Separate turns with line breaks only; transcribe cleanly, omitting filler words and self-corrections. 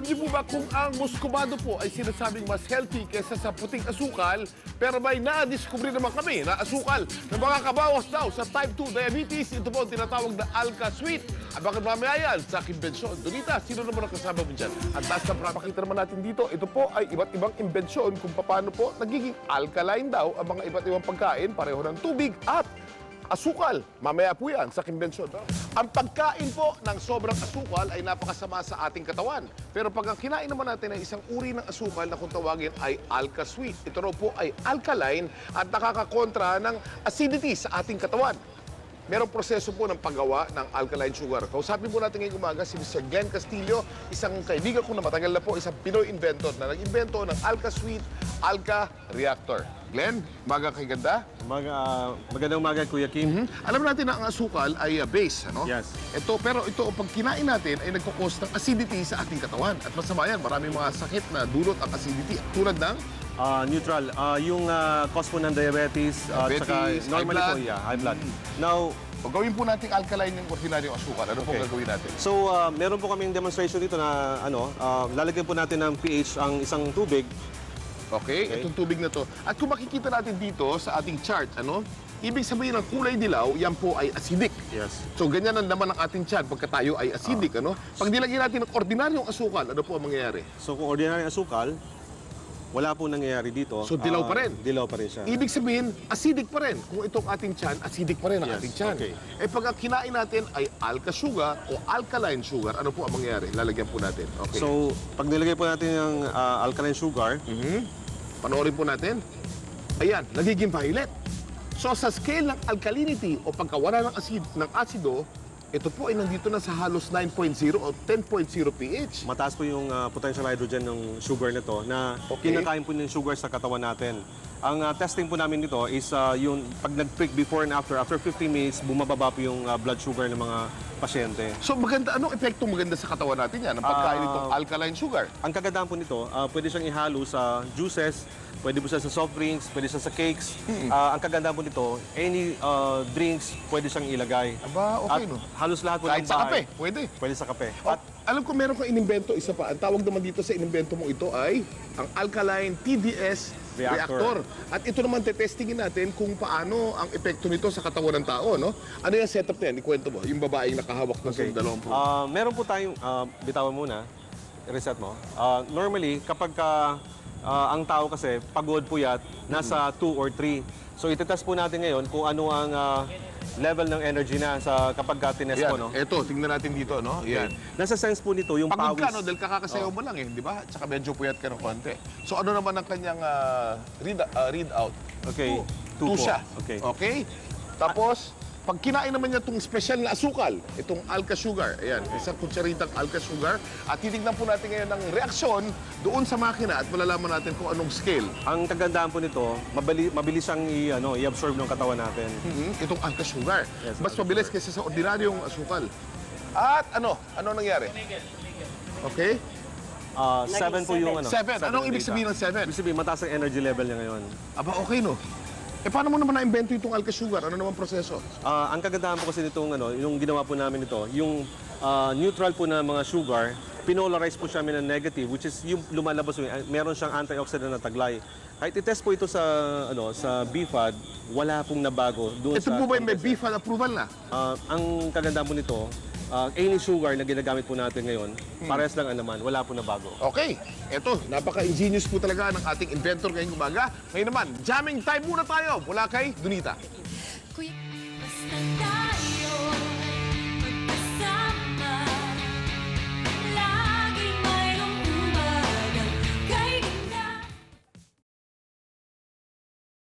niyo po ba kung ang muscovado po ay sinasabing mas healthy kaysa sa puting asukal, pero may nadiskubre naman kami na asukal na makakabawas daw sa type 2 diabetes. Ito po ang tinatawag na Alka Sweet. Bakit mamaya yan sa imbensyon? Donita, sino naman ang kasama mo dyan? Ang taas na pakita naman natin dito, ito po ay iba't ibang imbensyon kung paano po nagiging alkaline daw ang mga iba't ibang pagkain, pareho ng tubig at asukal. Mamaya po yan sa kimbensyon. Ang pagkain po ng sobrang asukal ay napakasama sa ating katawan. Pero pag ang kinain naman natin ay isang uri ng asukal na kung tawagin ay Alka Sweet. Ito raw po ay alkaline at nakakakontra ng acidity sa ating katawan. Merong proseso po ng paggawa ng alkaline sugar. Kausapin po natin ngayong umaga si Mr. Glenn Castillo, isang kaibigan ko na matagal na po, isang Pinoy inventor na nag-invento ng Alka Sweet, Alka Reactor. Glenn, umaga kay ganda.
Magandang umaga, Kuya Kim.
Alam natin na ang asukal ay base, ano?
Yes.
Pero ito, pag kinain natin, ay nagkakos ng acidity sa ating katawan. At masama yan, maraming mga sakit na dulot ang acidity. Tulad ng
Neutral. Yung cause po ng diabetes, saka normally po, high blood. Now,
pag gawin po natin alkaline yung ordinaryong asukal, ano po gagawin natin?
so meron po kaming demonstration dito na lalagyan po natin ng pH ang isang tubig.
Okay, itong tubig na to. At kung makikita natin dito sa ating chart, ano? Ibig sabihin ng kulay dilaw, yan po ay acidic.
Yes.
So ganyan ang naman ng ating chart pagka tayo ay acidic, ano? Pag nilagyan natin ng ordinaryong asukal, ano po ang mangyayari?
So kung ordinary asukal, wala po nangyayari dito.
So dilaw pa rin?
Dilaw pa rin siya.
Ibig sabihin, acidic pa rin. Kung itong ating tiyan, acidic pa rin ang ating tiyan.
Okay.
Eh pag ang kinain natin ay alka sugar o alkaline sugar, ano po ang mangyayari? Lalagyan po natin. Okay.
So, pag nilagay po natin yung alkaline sugar,
Panoorin po natin. Ayan, nagiging violet. So sa scale ng alkalinity o pagkawala ng asido, ito po ay nandito na sa halos 9.0 o 10.0 pH.
mataas po yung potential hydrogen ng sugar nito na kinakain po yung sugar sa katawan natin. Ang testing po namin dito is yung pag nag-prick before and after 15 minutes, bumababa po yung blood sugar ng mga pasyente.
So maganda, anong epektong maganda sa katawan natin yan, ang pagkain nitong alkaline sugar?
Ang kagandahan po nito, pwede siyang ihalo sa juices, pwede po siya sa soft drinks, pwede siya sa cakes. Ang kagandahan po nito, any drinks, pwede siyang ilagay.
Aba, okay,
At
no?
halos lahat po
Kahit
ng
sa
bahay.
kape, pwede.
Pwede sa kape.
At alam ko meron kang inimbento isa pa. Ang tawag naman dito sa inimbento mo ito ay ang alkaline TDS reactor. At ito naman tetestingin natin kung paano ang epekto nito sa katawan ng tao, no? Ano yung setup na yan? Ikwento mo. Yung babaeng nakahawak na sa dalawang pro.
Meron po tayong, bitawan muna, reset mo. Normally, kapag ang tao kasi pagod puyat, nasa 2 or 3. So itetest po natin ngayon kung ano ang level ng energy na sa kapag tinest
Yan,
mo, no?
eto, tingnan natin dito, no? Yan.
Nasa sense po nito yung
Pagod
pawis.
ka, no? Dahil kakakasayaw mo lang, eh, di ba? Tsaka medyo puyat ka ng konti. So ano naman ang kanyang read out?
Okay, 2
2
po.
siya.
Okay.
Okay? Tapos, pag kinain naman niya itong special na asukal, itong alka sugar, ayan, isang kutsaritang alka sugar, at titignan po natin ngayon ng reaksyon doon sa makina at malalaman natin kung anong scale.
Ang kagandahan po nito, mabilis siyang i-absorb ng katawan natin.
Itong alka sugar.
Yes,
Mas mabilis kaysa sa ordinaryong asukal. At ano nangyari? Okay?
7 po yung
7. Anong ibig
data.
sabihin ng 7?
Ibig sabihin, mataas ang energy level niya ngayon.
Aba, okay, no? Eh, paano mo naman na-invento itong alka sugar? Ano naman proseso?
Ang kagandahan po kasi nitong yung ginawa po namin ito, yung neutral po na mga sugar, pinolarize po siya ng negative, which is yung lumalabas, meron siyang antioxidant na taglay. Kahit i-test po ito sa BFAD, wala pong nabago doon
Ito po ba yung may BFAD approval na?
ang kagandahan po nito, any sugar na ginagamit po natin ngayon, parehas lang naman, wala po nabago.
Okay, eto, napaka-ingenious po talaga ng ating inventor ngayong umaga. Ngayon naman, jamming time muna tayo mula kay Donita.
Kuya.